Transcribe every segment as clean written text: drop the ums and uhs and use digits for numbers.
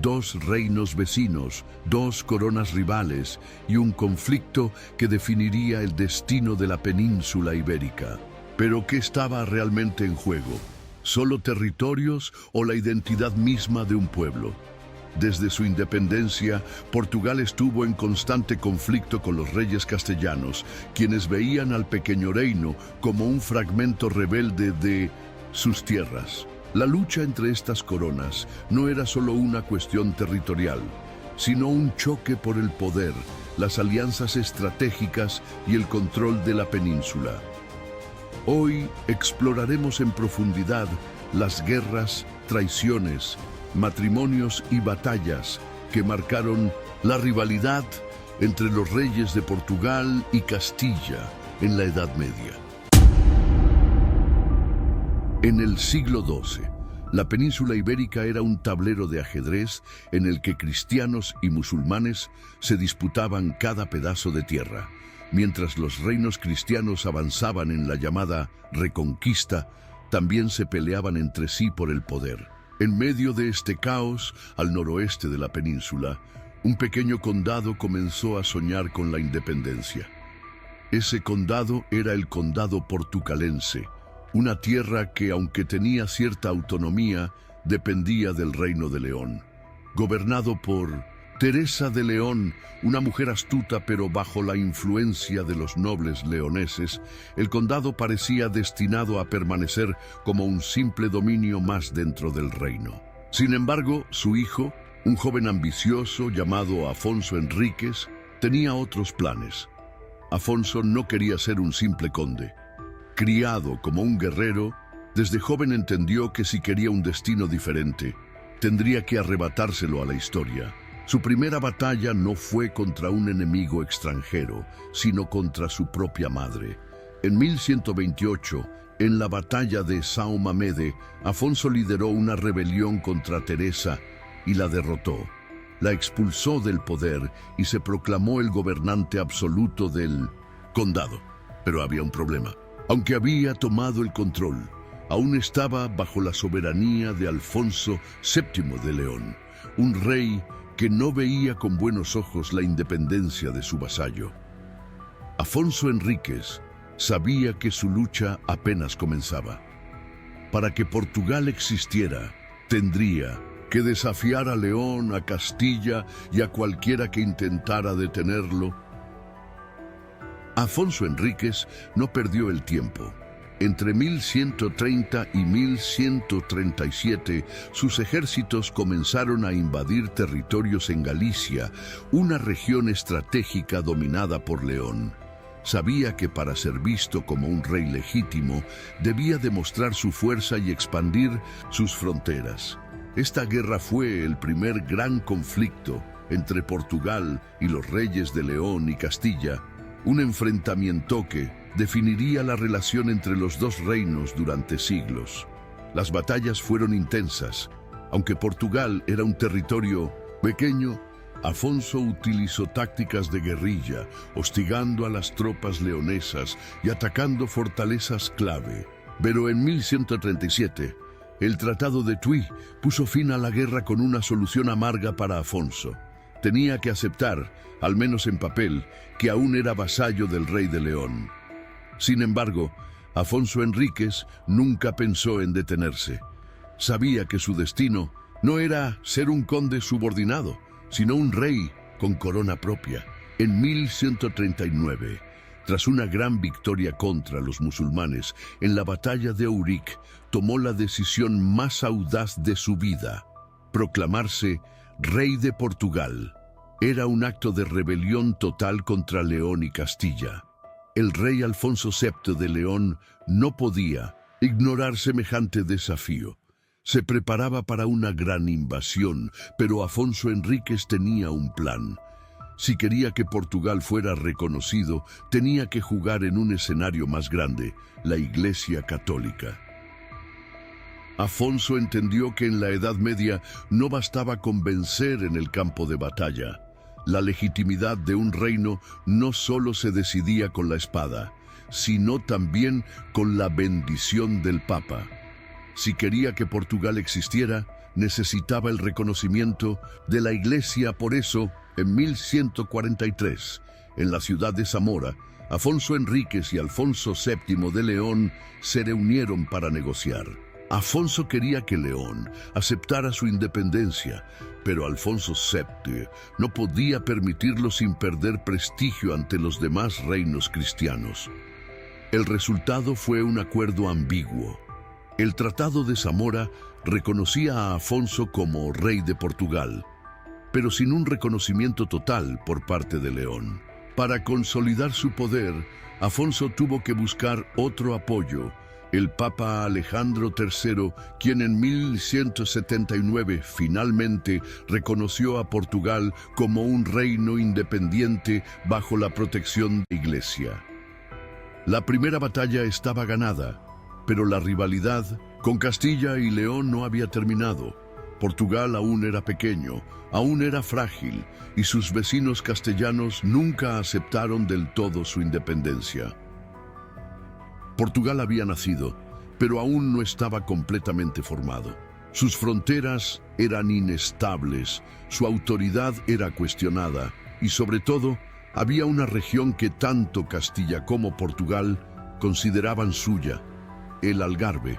dos reinos vecinos, dos coronas rivales y un conflicto que definiría el destino de la península ibérica. Pero ¿qué estaba realmente en juego? ¿Solo territorios o la identidad misma de un pueblo? Desde su independencia, Portugal estuvo en constante conflicto con los reyes castellanos, quienes veían al pequeño reino como un fragmento rebelde de sus tierras. La lucha entre estas coronas no era solo una cuestión territorial, sino un choque por el poder, las alianzas estratégicas y el control de la península. Hoy exploraremos en profundidad las guerras, traiciones, matrimonios y batallas que marcaron la rivalidad entre los reyes de Portugal y Castilla en la Edad Media. En el siglo XII, la península ibérica era un tablero de ajedrez en el que cristianos y musulmanes se disputaban cada pedazo de tierra. Mientras los reinos cristianos avanzaban en la llamada Reconquista, también se peleaban entre sí por el poder. En medio de este caos, al noroeste de la península, un pequeño condado comenzó a soñar con la independencia. Ese condado era el condado portucalense, una tierra que, aunque tenía cierta autonomía, dependía del Reino de León. Gobernado por Teresa de León, una mujer astuta pero bajo la influencia de los nobles leoneses, el condado parecía destinado a permanecer como un simple dominio más dentro del reino. Sin embargo, su hijo, un joven ambicioso llamado Afonso Enríquez, tenía otros planes. Afonso no quería ser un simple conde. Criado como un guerrero, desde joven entendió que si quería un destino diferente, tendría que arrebatárselo a la historia. Su primera batalla no fue contra un enemigo extranjero, sino contra su propia madre. En 1128, en la batalla de São Mamede, Afonso lideró una rebelión contra Teresa y la derrotó. La expulsó del poder y se proclamó el gobernante absoluto del condado. Pero había un problema. Aunque había tomado el control, aún estaba bajo la soberanía de Alfonso VII de León, un rey que no veía con buenos ojos la independencia de su vasallo. Afonso Enríquez sabía que su lucha apenas comenzaba. Para que Portugal existiera, tendría que desafiar a León, a Castilla y a cualquiera que intentara detenerlo. Afonso Enríquez no perdió el tiempo. Entre 1130 y 1137, sus ejércitos comenzaron a invadir territorios en Galicia, una región estratégica dominada por León. Sabía que para ser visto como un rey legítimo, debía demostrar su fuerza y expandir sus fronteras. Esta guerra fue el primer gran conflicto entre Portugal y los reyes de León y Castilla, un enfrentamiento que definiría la relación entre los dos reinos durante siglos. Las batallas fueron intensas. Aunque Portugal era un territorio pequeño, Afonso utilizó tácticas de guerrilla, hostigando a las tropas leonesas y atacando fortalezas clave. Pero en 1137, el Tratado de Tui puso fin a la guerra con una solución amarga para Afonso. Tenía que aceptar, al menos en papel, que aún era vasallo del rey de León. Sin embargo, Afonso Enríquez nunca pensó en detenerse. Sabía que su destino no era ser un conde subordinado, sino un rey con corona propia. En 1139, tras una gran victoria contra los musulmanes en la batalla de Ourique, tomó la decisión más audaz de su vida: proclamarse rey de Portugal. Era un acto de rebelión total contra León y Castilla. El rey Alfonso VII de León no podía ignorar semejante desafío. Se preparaba para una gran invasión, pero Afonso Enríquez tenía un plan. Si quería que Portugal fuera reconocido, tenía que jugar en un escenario más grande, la Iglesia Católica. Afonso entendió que en la Edad Media no bastaba con vencer en el campo de batalla. La legitimidad de un reino no solo se decidía con la espada, sino también con la bendición del Papa. Si quería que Portugal existiera, necesitaba el reconocimiento de la Iglesia. Por eso, en 1143, en la ciudad de Zamora, Afonso Enríquez y Alfonso VII de León se reunieron para negociar. Afonso quería que León aceptara su independencia, pero Alfonso VII no podía permitirlo sin perder prestigio ante los demás reinos cristianos. El resultado fue un acuerdo ambiguo. El Tratado de Zamora reconocía a Afonso como rey de Portugal, pero sin un reconocimiento total por parte de León. Para consolidar su poder, Afonso tuvo que buscar otro apoyo, el Papa Alejandro III, quien en 1179 finalmente reconoció a Portugal como un reino independiente bajo la protección de la Iglesia. La primera batalla estaba ganada, pero la rivalidad con Castilla y León no había terminado. Portugal aún era pequeño, aún era frágil, y sus vecinos castellanos nunca aceptaron del todo su independencia. Portugal había nacido, pero aún no estaba completamente formado. Sus fronteras eran inestables, su autoridad era cuestionada, y sobre todo, había una región que tanto Castilla como Portugal consideraban suya, el Algarve,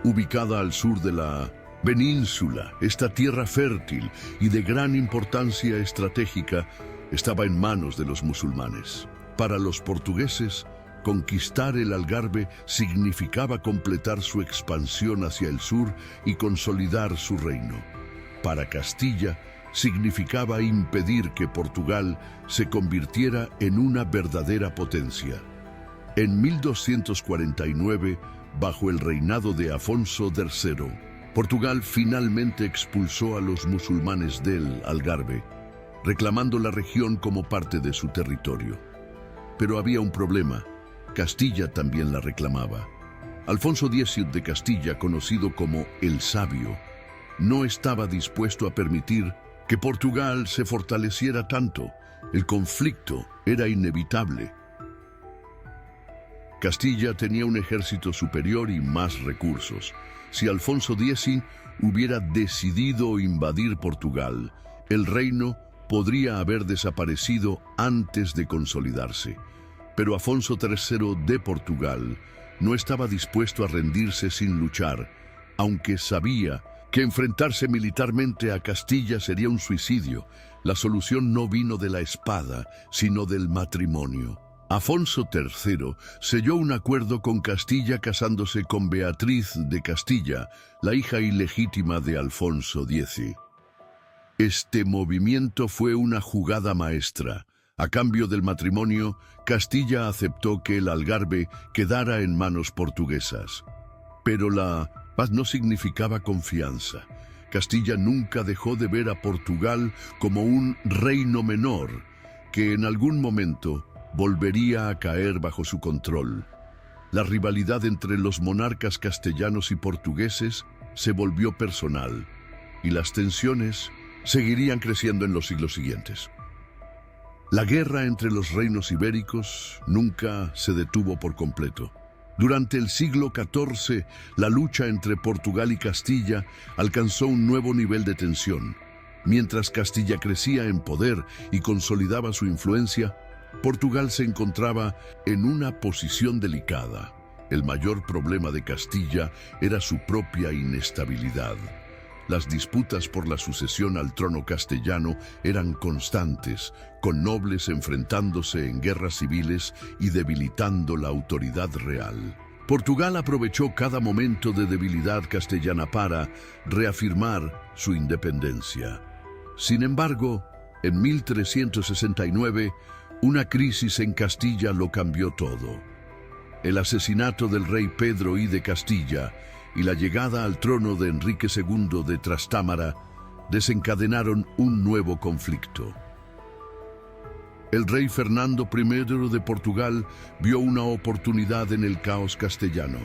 ubicada al sur de la península. Esta tierra fértil y de gran importancia estratégica estaba en manos de los musulmanes. Para los portugueses, conquistar el Algarve significaba completar su expansión hacia el sur y consolidar su reino. Para Castilla, significaba impedir que Portugal se convirtiera en una verdadera potencia. En 1249, bajo el reinado de Afonso III, Portugal finalmente expulsó a los musulmanes del Algarve, reclamando la región como parte de su territorio. Pero había un problema. Castilla también la reclamaba. Alfonso X de Castilla, conocido como el Sabio, no estaba dispuesto a permitir que Portugal se fortaleciera tanto. El conflicto era inevitable. Castilla tenía un ejército superior y más recursos. Si Alfonso X hubiera decidido invadir Portugal, el reino podría haber desaparecido antes de consolidarse. Pero Afonso III de Portugal no estaba dispuesto a rendirse sin luchar, aunque sabía que enfrentarse militarmente a Castilla sería un suicidio. La solución no vino de la espada, sino del matrimonio. Afonso III selló un acuerdo con Castilla casándose con Beatriz de Castilla, la hija ilegítima de Alfonso X. Este movimiento fue una jugada maestra. A cambio del matrimonio, Castilla aceptó que el Algarve quedara en manos portuguesas. Pero la paz no significaba confianza. Castilla nunca dejó de ver a Portugal como un reino menor, que en algún momento volvería a caer bajo su control. La rivalidad entre los monarcas castellanos y portugueses se volvió personal, y las tensiones seguirían creciendo en los siglos siguientes. La guerra entre los reinos ibéricos nunca se detuvo por completo. Durante el siglo XIV, la lucha entre Portugal y Castilla alcanzó un nuevo nivel de tensión. Mientras Castilla crecía en poder y consolidaba su influencia, Portugal se encontraba en una posición delicada. El mayor problema de Castilla era su propia inestabilidad. Las disputas por la sucesión al trono castellano eran constantes, con nobles enfrentándose en guerras civiles y debilitando la autoridad real. Portugal aprovechó cada momento de debilidad castellana para reafirmar su independencia. Sin embargo, en 1369, una crisis en Castilla lo cambió todo. El asesinato del rey Pedro I de Castilla y la llegada al trono de Enrique II de Trastámara desencadenaron un nuevo conflicto. El rey Fernando I de Portugal vio una oportunidad en el caos castellano.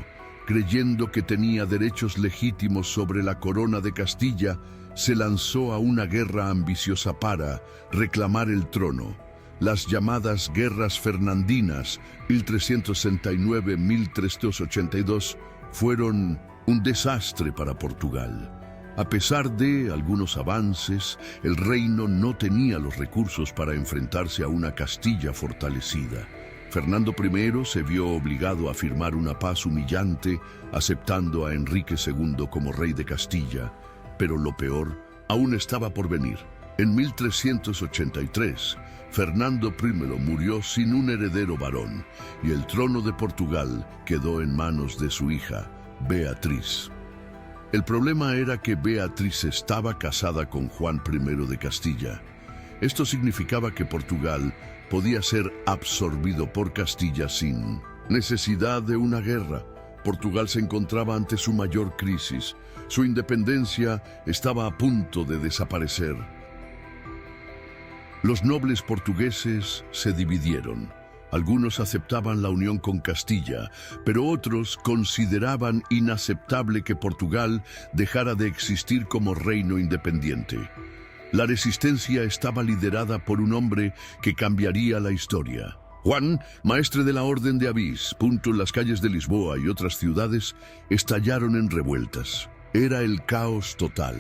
Creyendo que tenía derechos legítimos sobre la corona de Castilla, se lanzó a una guerra ambiciosa para reclamar el trono. Las llamadas Guerras Fernandinas, 1369-1382, fueron un desastre para Portugal. A pesar de algunos avances, el reino no tenía los recursos para enfrentarse a una Castilla fortalecida. Fernando I se vio obligado a firmar una paz humillante, aceptando a Enrique II como rey de Castilla, pero lo peor aún estaba por venir. En 1383, Fernando I murió sin un heredero varón y el trono de Portugal quedó en manos de su hija, Beatriz. El problema era que Beatriz estaba casada con Juan I de Castilla. Esto significaba que Portugal podía ser absorbido por Castilla sin necesidad de una guerra. Portugal se encontraba ante su mayor crisis. Su independencia estaba a punto de desaparecer. Los nobles portugueses se dividieron. Algunos aceptaban la unión con Castilla, pero otros consideraban inaceptable que Portugal dejara de existir como reino independiente. La resistencia estaba liderada por un hombre que cambiaría la historia. Juan, maestre de la Orden de Avís, en las calles de Lisboa y otras ciudades, estallaron en revueltas. Era el caos total.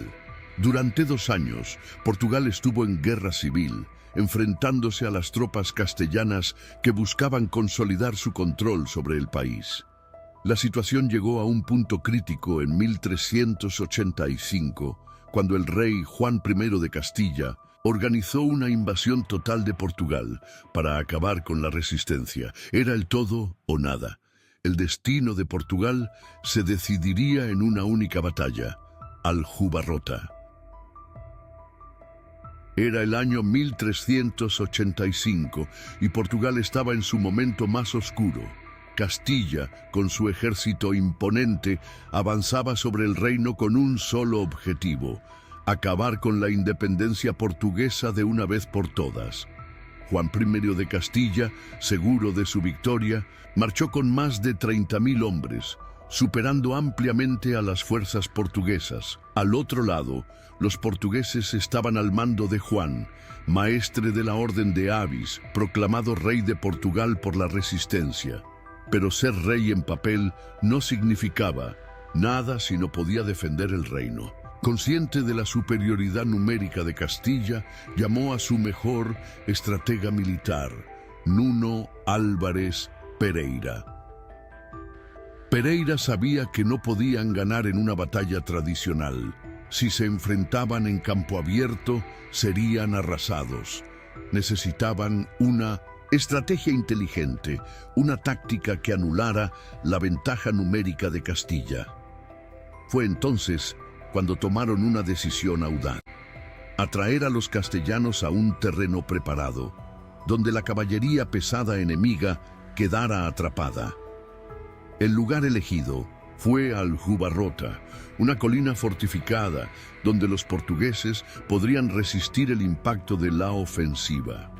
Durante 2 años, Portugal estuvo en guerra civil, enfrentándose a las tropas castellanas que buscaban consolidar su control sobre el país. La situación llegó a un punto crítico en 1385, cuando el rey Juan I de Castilla organizó una invasión total de Portugal para acabar con la resistencia. Era el todo o nada. El destino de Portugal se decidiría en una única batalla, Aljubarrota. Era el año 1385 y Portugal estaba en su momento más oscuro. Castilla, con su ejército imponente, avanzaba sobre el reino con un solo objetivo: acabar con la independencia portuguesa de una vez por todas. Juan I de Castilla, seguro de su victoria, marchó con más de 30.000 hombres, superando ampliamente a las fuerzas portuguesas. Al otro lado, los portugueses estaban al mando de Juan, maestre de la Orden de Avís, proclamado rey de Portugal por la resistencia. Pero ser rey en papel no significaba nada si no podía defender el reino. Consciente de la superioridad numérica de Castilla, llamó a su mejor estratega militar, Nuno Álvares Pereira. Pereira sabía que no podían ganar en una batalla tradicional. Si se enfrentaban en campo abierto, serían arrasados. Necesitaban una estrategia inteligente, una táctica que anulara la ventaja numérica de Castilla. Fue entonces cuando tomaron una decisión audaz: atraer a los castellanos a un terreno preparado, donde la caballería pesada enemiga quedara atrapada. El lugar elegido fue Aljubarrota, una colina fortificada donde los portugueses podrían resistir el impacto de la ofensiva.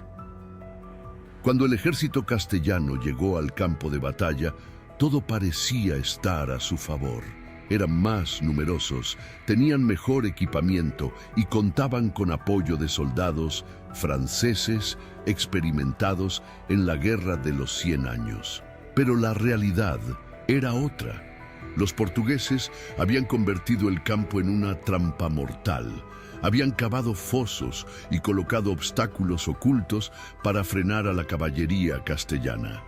Cuando el ejército castellano llegó al campo de batalla, todo parecía estar a su favor. Eran más numerosos, tenían mejor equipamiento y contaban con apoyo de soldados franceses experimentados en la Guerra de los 100 años. Pero la realidad era otra. Los portugueses habían convertido el campo en una trampa mortal. Habían cavado fosos y colocado obstáculos ocultos para frenar a la caballería castellana.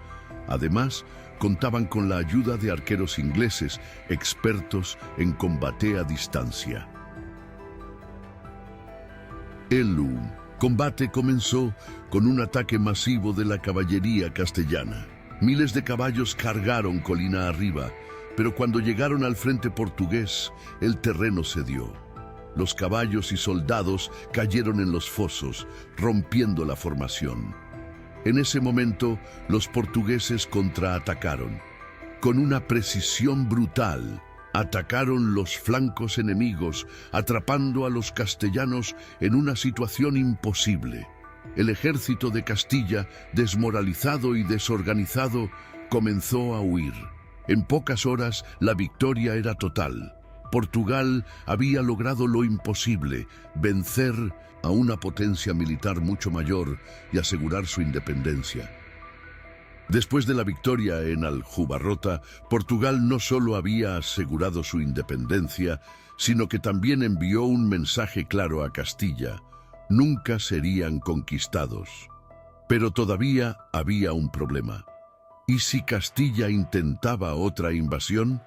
Además, contaban con la ayuda de arqueros ingleses, expertos en combate a distancia. El combate comenzó con un ataque masivo de la caballería castellana. Miles de caballos cargaron colina arriba, pero cuando llegaron al frente portugués, el terreno cedió. Los caballos y soldados cayeron en los fosos, rompiendo la formación. En ese momento, los portugueses contraatacaron. Con una precisión brutal, atacaron los flancos enemigos, atrapando a los castellanos en una situación imposible. El ejército de Castilla, desmoralizado y desorganizado, comenzó a huir. En pocas horas, la victoria era total. Portugal había logrado lo imposible: vencer a una potencia militar mucho mayor y asegurar su independencia. Después de la victoria en Aljubarrota, Portugal no solo había asegurado su independencia, sino que también envió un mensaje claro a Castilla: nunca serían conquistados. Pero todavía había un problema. ¿Y si Castilla intentaba otra invasión?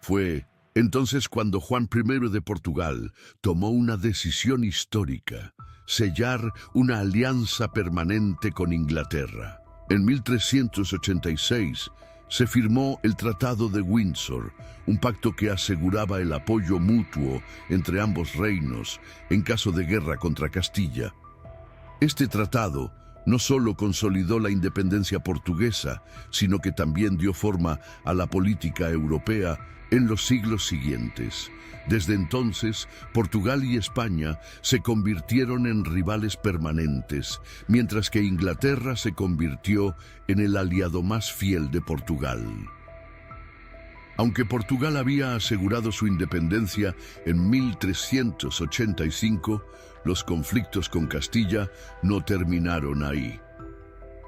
Fue entonces cuando Juan I de Portugal tomó una decisión histórica: sellar una alianza permanente con Inglaterra. En 1386 se firmó el Tratado de Windsor, un pacto que aseguraba el apoyo mutuo entre ambos reinos en caso de guerra contra Castilla. Este tratado no solo consolidó la independencia portuguesa, sino que también dio forma a la política europea en los siglos siguientes. Desde entonces, Portugal y España se convirtieron en rivales permanentes, mientras que Inglaterra se convirtió en el aliado más fiel de Portugal. Aunque Portugal había asegurado su independencia en 1385, los conflictos con Castilla no terminaron ahí.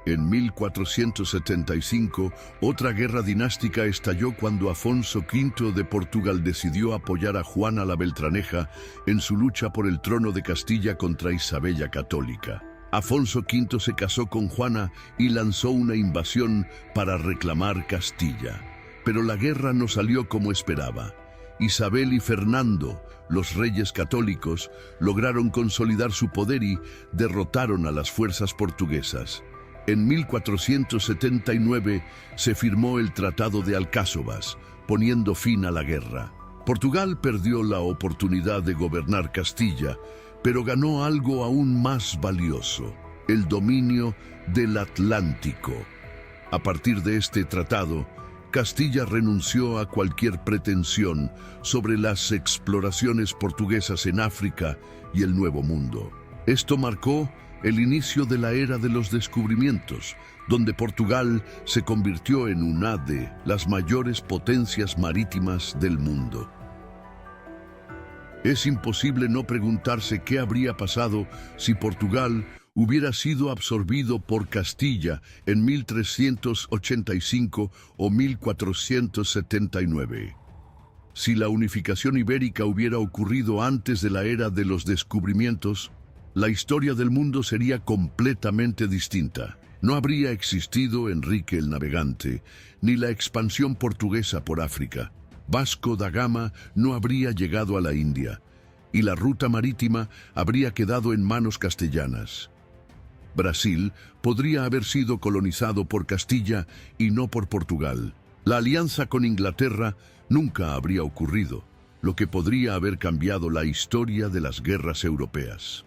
En 1475, otra guerra dinástica estalló cuando Afonso V de Portugal decidió apoyar a Juana la Beltraneja en su lucha por el trono de Castilla contra Isabella Católica. Afonso V se casó con Juana y lanzó una invasión para reclamar Castilla. Pero la guerra no salió como esperaba. Isabel y Fernando, los reyes católicos, lograron consolidar su poder y derrotaron a las fuerzas portuguesas. En 1479 se firmó el Tratado de Alcáçovas, poniendo fin a la guerra. Portugal perdió la oportunidad de gobernar Castilla, pero ganó algo aún más valioso: el dominio del Atlántico. A partir de este tratado, Castilla renunció a cualquier pretensión sobre las exploraciones portuguesas en África y el Nuevo Mundo. Esto marcó el inicio de la era de los descubrimientos, donde Portugal se convirtió en una de las mayores potencias marítimas del mundo. Es imposible no preguntarse qué habría pasado si Portugal hubiera sido absorbido por Castilla en 1385 o 1479. Si la unificación ibérica hubiera ocurrido antes de la era de los descubrimientos, la historia del mundo sería completamente distinta. No habría existido Enrique el Navegante, ni la expansión portuguesa por África. Vasco da Gama no habría llegado a la India, y la ruta marítima habría quedado en manos castellanas. Brasil podría haber sido colonizado por Castilla y no por Portugal. La alianza con Inglaterra nunca habría ocurrido, lo que podría haber cambiado la historia de las guerras europeas.